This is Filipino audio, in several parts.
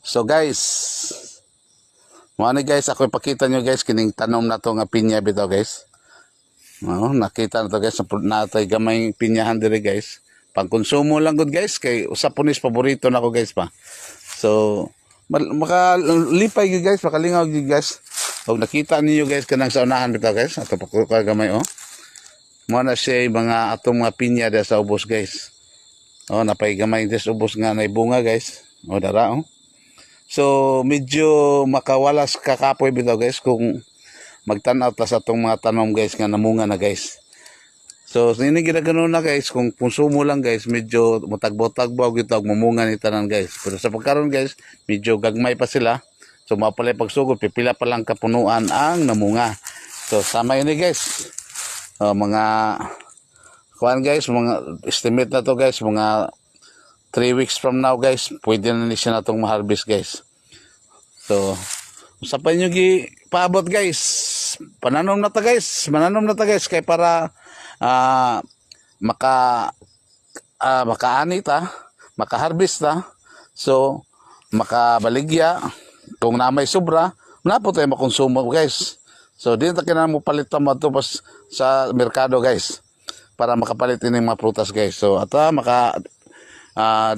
So guys, guys, ako ipakita nyo guys kining tanom na to nga pinya bitaw guys. Nakita na to guys, natay gamay pinyahan dire guys. Pangkonsumo lang gud guys kay usa punis paborito nako guys pa. So makalipay gyud guys, makalingaw gyud guys. Pag nakita niyo guys kanang sa unahan bitaw guys, ato pa gamay Mo na siya mga atong mga pinya da sa ubos guys. Napay gamay des ubos nga nay bunga guys. Dara So medyo makawalas kakapoy bitaw guys kung magtan-aw ta sa atong mga tanom guys nga namunga na guys. So ini ginagano na guys, kung konsumo lang guys medyo matagbo-tagbo gitag mamunga ni tanan guys. Pero sa pagkaron guys medyo gagmay pa sila. So mapalay pagsugod pipila pa lang kapunuan ang namunga. So sama ini guys. Mga kuan guys, mga estimate na to guys, mga 3 weeks from now guys, pwede na siya natong ma-harvest guys. So, usapan nyo paabot guys. Mananom na ta guys kay para makaani ta, maka-harvest ta. So, makabaligya kung na may sobra, napo tayo makonsumo guys. So, di na kailangan mo palitan mo ito sa merkado guys para makapalit din yung mga prutas guys. So,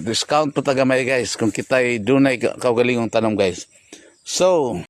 discount po tagamay guys kung kita'y dunay kaugalingong tanom guys. So